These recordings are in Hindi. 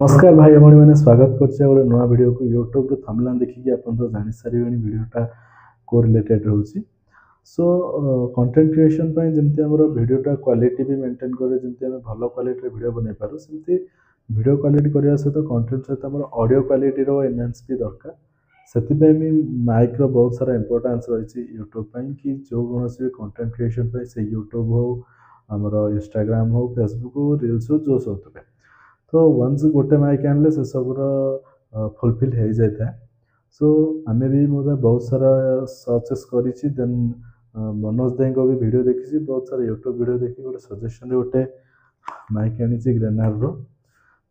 नमस्कार भाई भौणी मैंने स्वागत कर गोटे नुआ वीडियो को यूट्यूब थंबनेल देखिए आप तो जानी सारे वीडियोटा को रिलेटेड रोचे सो कंटेंट क्रिएशन जमती आम वीडियोटा क्वालिटी भी मेंटेन करे जमती आम भल क्वालिटी वीडियो बन पार सेमती वीडियो क्वालिटी करने सहित कंटेंट सहित आम ऑडियो क्वालिटी एनहांस भी दरकार से माइक रो बहुत सारा इंपोर्टेंस रही यूट्यूब कि जो कौन भी कंटेंट क्रिएशन से यूट्यूब हो आमर इंस्टाग्राम हो फेसबुक हो रील्स हो जो सब तो वन्स गोटे माइक आनले से सबूर फुलफिल हो जाए सो आम भी मतलब बहुत सारा सर्चेस करी देन मनोज दाई को भी वीडियो देखी बहुत सारा यूट्यूब वीडियो देखी गोटे सजेशन गोटे माइक आनी ग्रेनार रो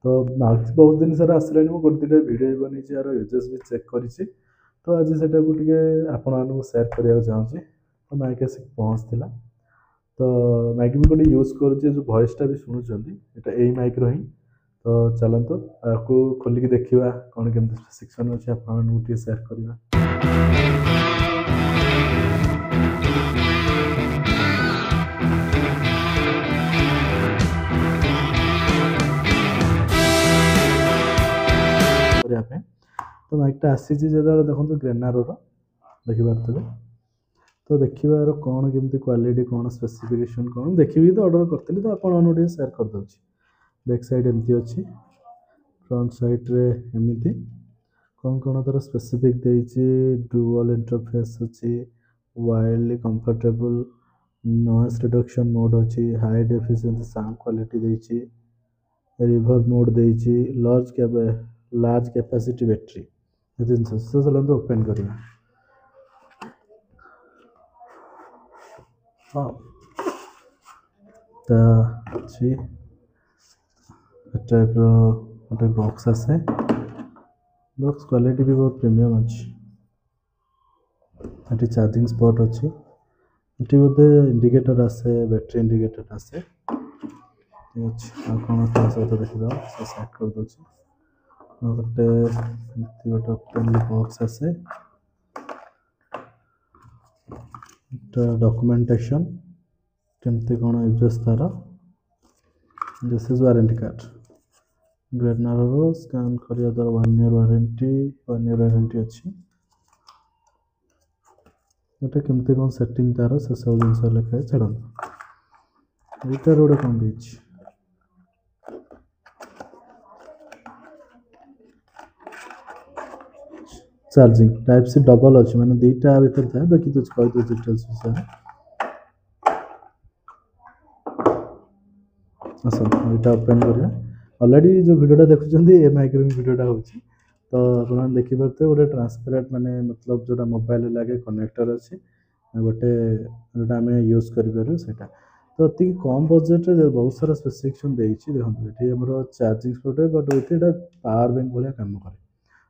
तो माउथ बहुत दिन सारा आसला गोटे दुटा वीडियो भी बनी यार यूजेस भी चेक करी तो आज से आपण सेयार करने चाहूँगी तो माइक आसिक पहुँचला तो माइक भी गोटे यूज करुचे जो वॉइसटा भी शुणुंट यहाँ यही माइक रही तो चलतु आपको खोलिक देखा कौन केमती सेक्शन अच्छे आपको सेयार करवा तो माइकटा आसी जो देखो ग्रेनार देखिपे तो देखिए कौन केमती क्वालिटी कौन स्पेसिफिकेशन कौन देखी तो ऑर्डर करी तो आपको सेयार करदे बैक साइड एमती अच्छी फ्रंट साइड रे एमती कौन कौन तार स्पेसिफिक देती डुअल इंटरफेस अच्छी virally comfortable noise reduction mode अच्छी हाई डेफिशिएंसी साउंड क्वालिटी देती रिवर्ब मोड देती लार्ज कैपेसिटी बैटरी जिन चलते ओपन करवा हाँ अच्छी टाइप गोटे बॉक्स आसे बॉक्स क्वालिटी भी बहुत प्रीमियम अच्छी ये चार्जिंग स्पॉट अच्छी ये बोधे इंडिकेटर आसे बैटरी इंडिकेटर आसे कौन था सहित देखीद सेट कर गोटे गोटे ओपन बॉक्स आसे डॉक्यूमेंटेशन केमती कौन यूजेस तार दिस इज वारंटी कार्ड ग्रेनार स्कैन करिया द्वारा 1 ईयर वारंटी अच्छी गोटे केमती कौन सेटिंग तार से सब जिन लिखाए छाड़ यार गोटे कौन दे चार्जिंग टाइप सी डबल अच्छी मैंने दुईटा भर था देखी कही डिटेल्स विषय आस यहाँ ओपन करिया ऑलरेडी जो वीडियोटा देखुं ए माइक्रोवेव वीडियोटा हो तो आप देखिपे गोटे ट्रांसपेरेंट माने मतलब जोटा मोबाइल लगे कनेक्टर अच्छी गोटे जोटा आम यूज करें तो अति कम बजेट बहुत सारा स्पेसिफिकेशन देखिए देखो ये आम चार्जिंग स्पॉट बट विथ यहाँ पावर बैंक भाया कम करे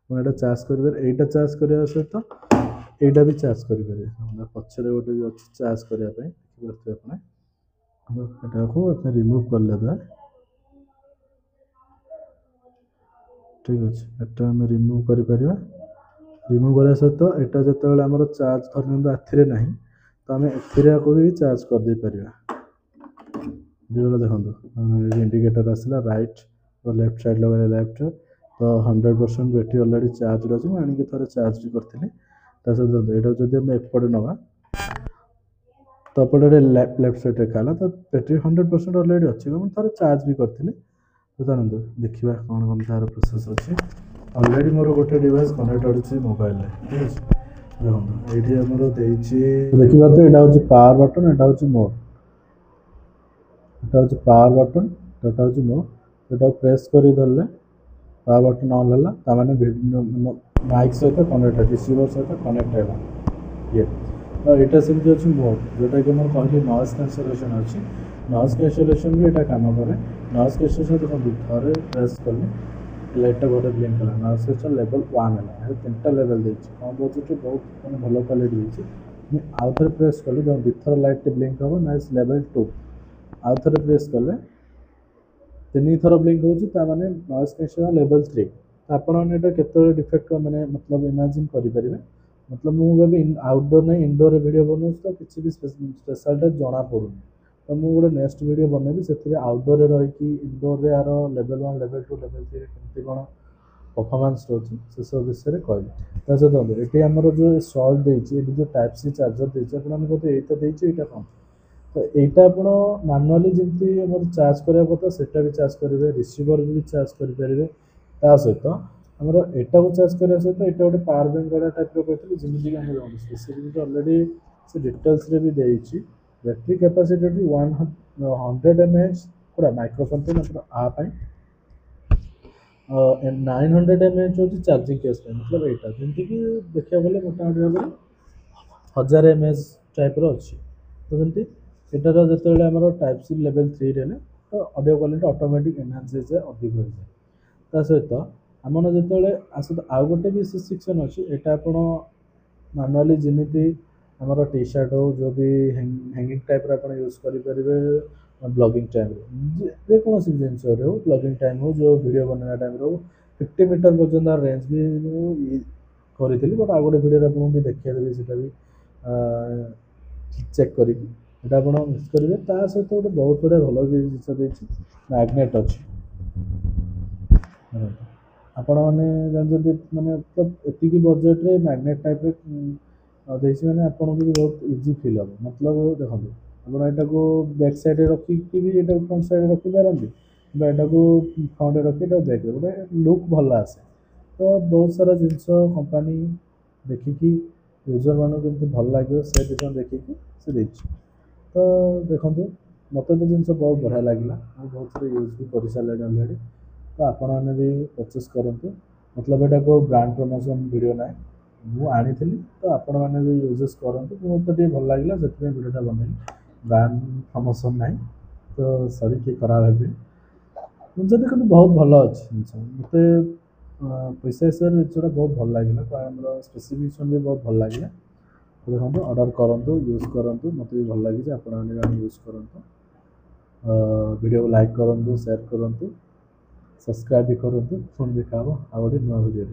यहाँ चार्ज कर यहाँ चार्ज करने सहित यहाँ भी चार्ज करेंगे पचर गोटे भी अच्छी चार्ज करने देखिए आप रिमूव कर ठीक अच्छे एटा आम रिमूव कर रिमूव करने सहित यहाँ जो आम चार्ज धरना आखिरे ना तो आम ए भी चार्ज कर दे पार देखो इंडिकेटर आसला राइट तो लेफ्ट साइड लगे लेफ्ट तो 100% बैटेरी ऑलरेडी चार्ज अच्छी मुझे आनी थे चार्ज भी करी यहाँ जब आम एपटे नवा तो एपटे लेफ्ट साइड देखा तो बैटेरी 100% ऑलरेडी अच्छी मुझे थे चार्ज भी करी तो जानते देखा कौन कौन तार प्रोसेस अच्छी ऑलरेडी मोर गोटे डिवाइस कनेक्ट अच्छी मोबाइल ठीक है देखो ये देखिए तो यहाँ हूँ पावर बटन यहाँ हूँ मोड यहाँ हूँ पावर बटन यहाँ हूँ मोड यहाँ प्रेस कर धरले पावर बटन ऑन है माइक सहित कनेक्ट है रिसीवर सहित कनेक्ट है ये तो यहाँ सेमती अच्छी मोड जोटा कि मैं कहली नॉइज कैंसलेशन अच्छी नॉइज कैंसलेशन भी यहाँ कम कै नॉइज कैंसलेशन देखो थे प्रेस कले लाइटा गोटे ब्लिंक कला नॉइज कैंसलेशन लेवल 1 है 3टा लेवल देती कम बजेट बहुत मैं भल क्वालिटी देती आउ थे प्रेस कली जो दुथर लाइट ब्लिंक हम नॉइज लेवल 2 आउ थे प्रेस कले 3 थर ब्लिंक होने नॉइज कैंसलेशन लेवल 3 तो आपड़ा के डिफेक्ट मैंने मतलब इमेजिन करेंगे मतलब मुझे आउटडोर नहीं इनडोर वीडियो बनाऊँ तो किसी भी स्पेशलटा जना पड़ूनी तो मुझे गोटे नेक्स्ट वीडियो बनैबी से आउटडोर रही इनडोर यार लेवल 1 लेवल 2 लेवल 3 केमती कौन परफॉर्मेंस रोचे से सब विषय कहली ता सहित ये आमर जो सल्ट देती जो टाइप सी चार्जर देती आपको कहते यहाँ देती यहाँ कौन तो यहाँ आप मानुआली जमी चार्ज करने कथा सेटा भी चार्ज करेंगे रिसीवर भी चार्ज करेंगे ता सहित आमर एटा को चार्ज करने सहित यहाँ गोटे पावर बैंक वाला टाइप कहते जमीक आम स्पेसिफिक अलरेडी से डिटेल्स भी देती बैटरी कैपेसिटी 100 mAh पूरा माइक्रोफोन पे मतलब आप 900 mAh हूँ चार्जिंग केस मतलब यहाँ जमीक देखा गले मोटामोटी भाव 1000 mAh टाइप अच्छी तो जमी एटार जो आम टाइप सी लेवल 3 रे तो ऑडियो क्वालिटी ऑटोमेटिक एनहांस हो अधिक हो जाए ता सहित आमर जो आस आउ गोटे भी सेक्शन अच्छी यहाँ आप मानुआली जमी आमर टी शर्ट हो जो भी हैंगिंग टाइप आप यूज करेंगे ब्लॉगिंग टाइम जेकोसी जिनस हो ब्लॉगिंग टाइम हो जो वीडियो बनवा टाइम हो 50 मीटर पर्यंत रेंज भी करी बट आ गोटे वीडियो आपको भी देखिए से भी चेक करके यहाँ आप मिक्स करेंगे ता सहित गोटे बहुत गुड़ा भल जिन मैग्नेट अच्छी आपण मैंने जानते माने मतलब एतिकी बजेट रे मैग्नेट टाइप देखिए मैंने आपको भी बहुत इजी फील हम मतलब देखो आप यहाँ को बैक साइड रखिकी भी यहाँ फ्रंट साइड रखिपारती यहाँ को फ्रंट रखी बैक गोटे लुक भल आसे तो बहुत सारा जिनस कंपनी देखिकी यूजर मानक केमती भल लगे से डिजाइन देखिकी से देती तो देखो मत तो जिन बहुत बढ़िया लगे बहुत सारे यूज भी कर सारे अलरेडी तो आपण मैंने भी परचेस करूँ मतलब यहाँ को ब्रांड प्रमोशन वीडियो ना मुझे आनी तो आपण मैंने भी यूजेस करूँ मत तो भल लगे से वीडियोटा बनैली ब्रांड प्रमोशन ना तो सॉरी कि खराब है जिन देखते बहुत भल अच्छी जिन मत पैसा हिसाब से जिनटा बहुत भल लगे स्पेसिफिकेशन भी बहुत भल लगे देखो ऑर्डर करूँ यूज करूँ मत भी भल लगे आप यूज करूँ वीडियो को लाइक करूँ शेयर करूँ सब्सक्राइब भी करूँ पुणी देखा आ गोटे नुआ वीडियो।